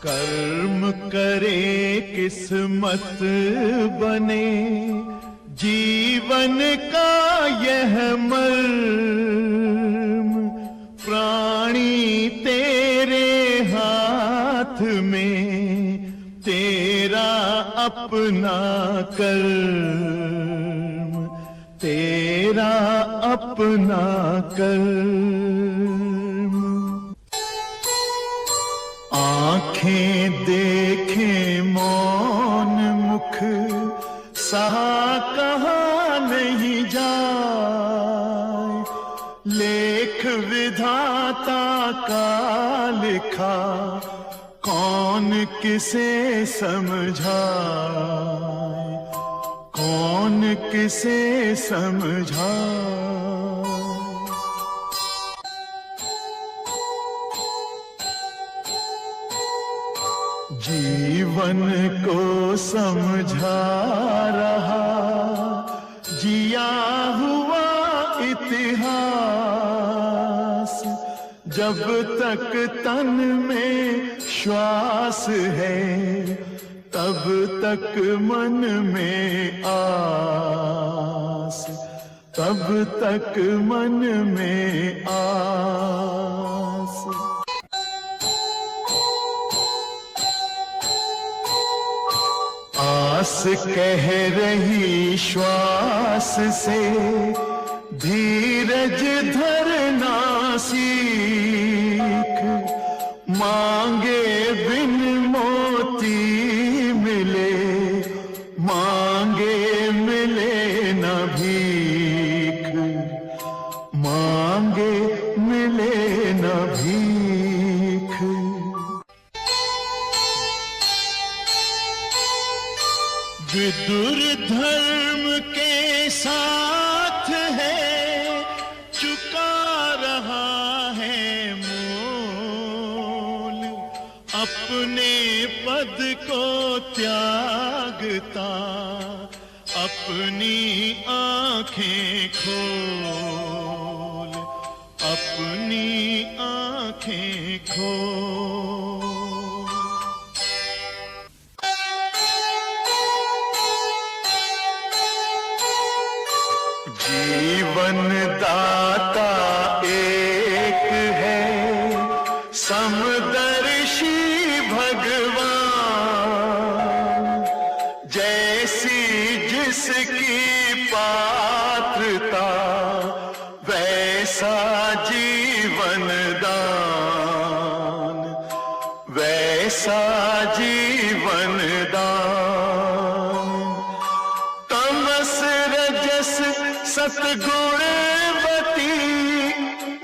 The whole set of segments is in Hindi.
कर्म करे किस्मत बने, जीवन का यह मर्म, प्राणी तेरे हाथ में, तेरा अपना कर्म, तेरा अपना कर्म। आंखें देखें मौन मुख, सहा कहाँ नहीं जाए, लेख विधाता का लिखा, कौन किसे समझाए, कौन किसे समझाए। जीवन को समझा रहा जिया हुआ इतिहास, जब तक तन में श्वास है, तब तक मन में आस, तब तक मन में आस। आस कह रही श्वास से, धीरज धरना सीख, मांगे बिन मोती मिले, मांगे मिले न भीख, मांगे मिले न भीख। विदुर धर्म के साथ है, चुका रहा है मोल, अपने पद को त्यागता, अपनी आंखें खोल, अपनी आंखें खोल। जीवन दाता एक है, समदर्शी भगवान, जैसी जिसकी पात्रता, वैसा जीवन दान, वैसा जीवन दान। तमस रजस सतगुणवती,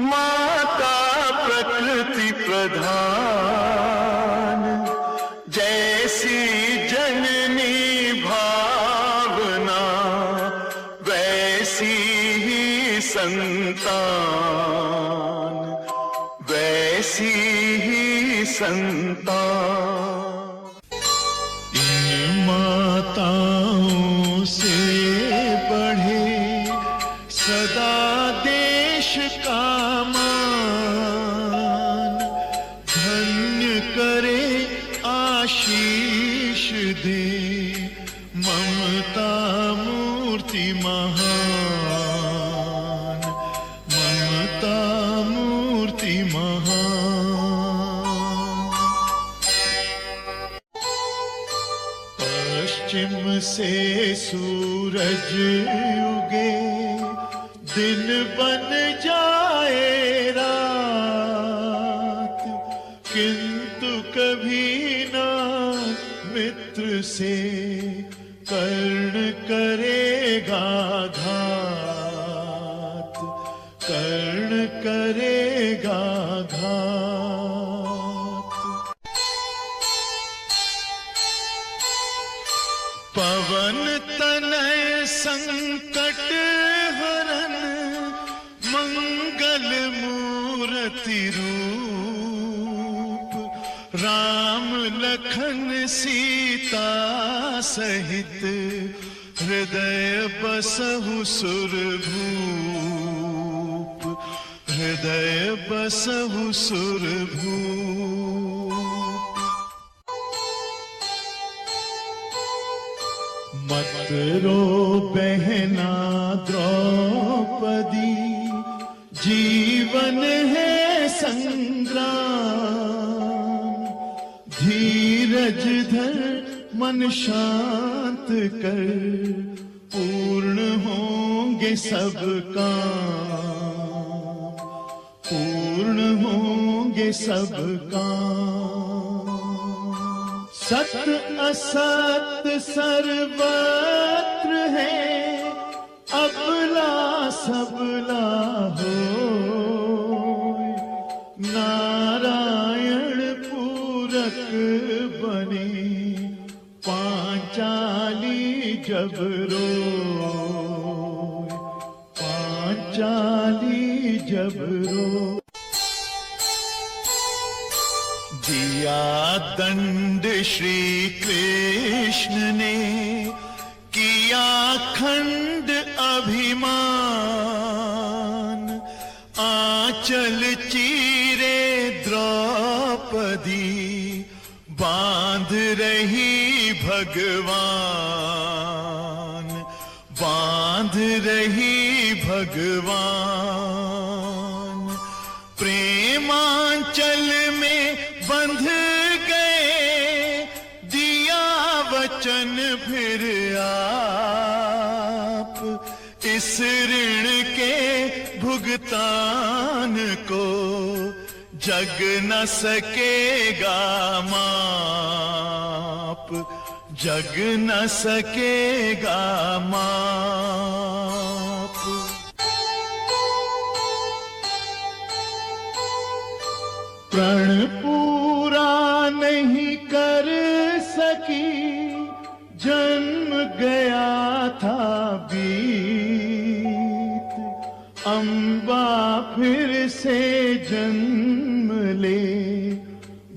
माता प्रकृति प्रधान, जैसी जननी भावना, वैसी ही संतान, वैसी ही संतान। इन माताओं से बढ़े सदा देश का मान, धन्य करे आशीष दे, ममता मूर्ति महान, ममता मूर्ति महान। पश्चिम से सूरज उगे, दिन बन जाए रात, किंतु कभी ना मित्र से कर्ण करेगा घात, कर्ण करेगा घात। पवन तनय संकट हरन, मंगल मूर्ति रूप, राम लखन सीता सहित, हृदय बसहु सुरभूप, हृदय बसहु सुरभूप। मत रो बहना द्रौपदी, जीवन है संग्राम। धीरज धर मन शांत कर, पूर्ण होंगे सब काम, पूर्ण होंगे सब काम। सत्य असत्य सर्वत्र है, अबला सबला हो। नारायण पूरक बने, पांचाली जब रोए, पांचाली जब रोए। दिया दंड श्री कृष्ण ने, किया खंड अभिमान। आंचल चीरे द्रौपदी, बांध रही भगवान, बांध रही भगवान। प्रेमांचल में बंध गए, दिया वचन फिर आप। इस ऋण के भुगतान को जग न सकेगा माप, जग न सकेगा माप। प्रण पूरा नहीं कर सकी, जन्म गया था बीत। अम्बा फिर से जन्म ले,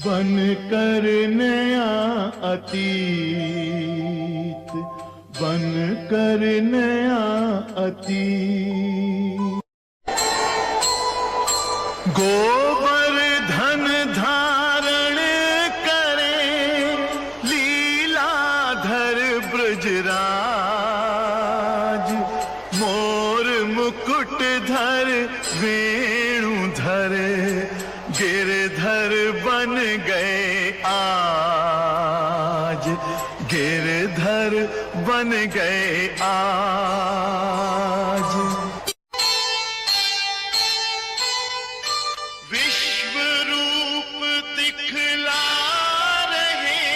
बन कर नया अतीत, बन कर नया अतीत। गोवर्धन धारण करे, लीलाधर ब्रजराज। मोर मुकुट धर वेणुधर, गिरधर बन गए आज, गिरधर बन गए आज। विश्व रूप दिखला रहे,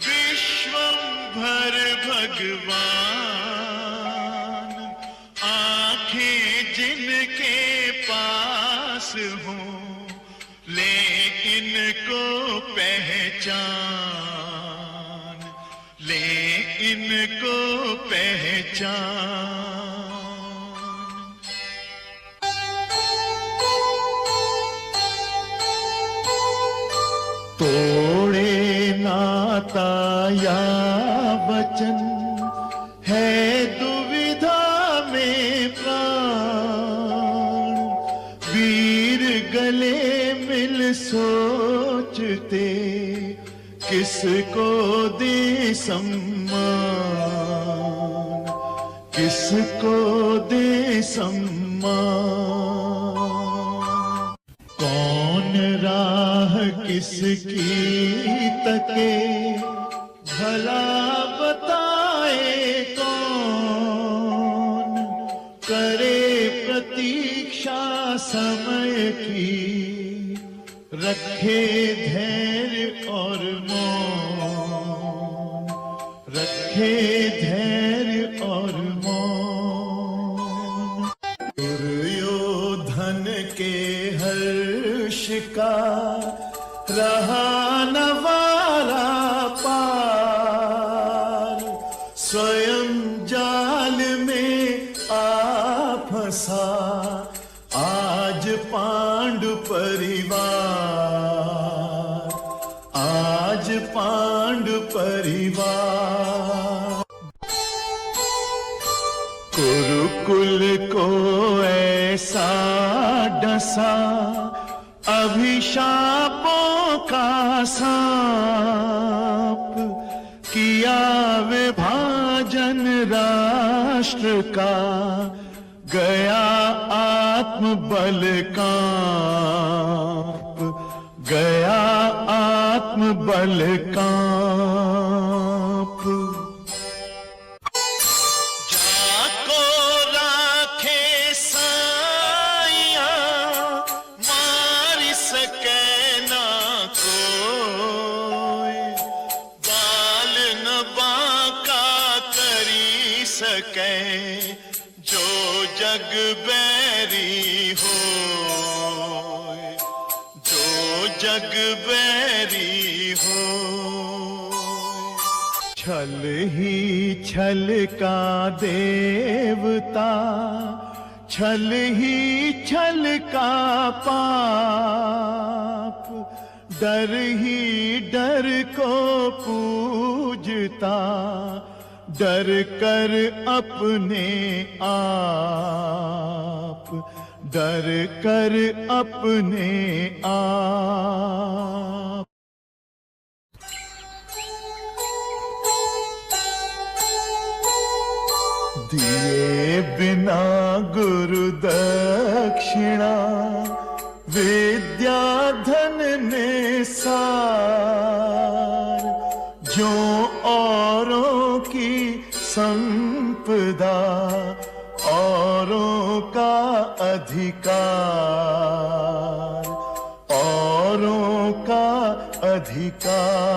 विश्वंभर भगवान। आंखें जिनके पास हों, ले इनको पहचान, ले इनको पहचान। तोड़े नाता या वचन, है दुविधा में प्राण। वीर गले मिल सोचते, किसको दे सम्मान, किसको दे सम्मान। कौन राह किसकी तके, भला बताए कौन। करे प्रतीक्षा समय की, रखे धैर्य और मौन, रखे धैर्य और मौन। दुर्योधन के हर्ष का रहा न वारा पार। स्वयं जाल में आ फंसा, आज पांडु परिवार, आज पांडु परिवार। कुरुकुल को ऐसा डसा, अभिशापों का सांप। किया किया विभाजन राष्ट्र का, गया आत्मबल कांप, गया आत्मबल कांप। जाको राखे साइया, मार सके ना कोई, बाल न बांका करी सके जो जग बैरी हो, जो जग बैरी हो। छल ही छल का देवता, छल ही छल का पाप, डर ही डर को पूजता, डर कर अपने आप, डर कर अपने आप। दिए बिना गुरु दक्षिणा, विद्या धन निसार, जो औरों की संपदा, औरों का अधिकार, औरों का अधिकार।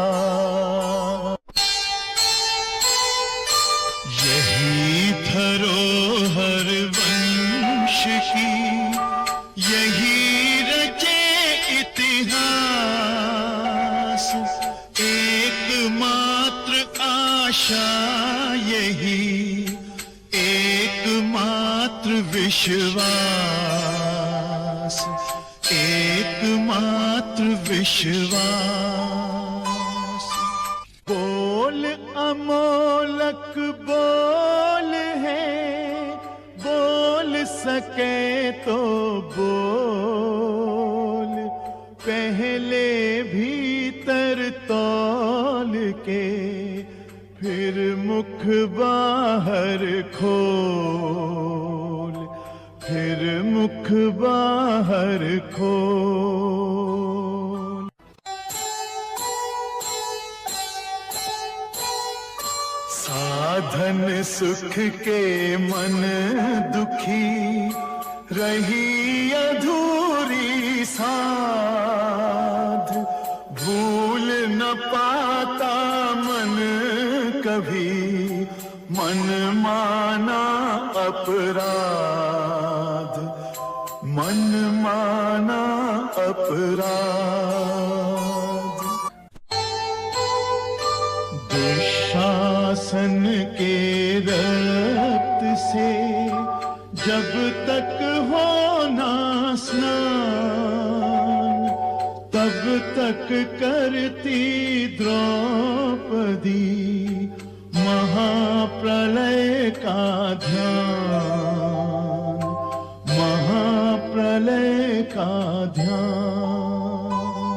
यही धरोहर वंश की, यही रचे इतिहास, एकमात्र आशा यही, एकमात्र विश्वास, एकमात्र विश्वास। बोल अमोलक बोल है, बोल सके तो बोल, पहले भीतर तौल के, फिर मुख बाहर खोल, फिर मुख बाहर खोल। साधन सुख के मन दुखी, रही अधूरी साध, भूल न पाता मन कभी, मन माना अपराध, मन माना अपराध। दुशासन के रक्त से जब तक होना स्नान, तब तक करती द्रौपदी महाप्रलय का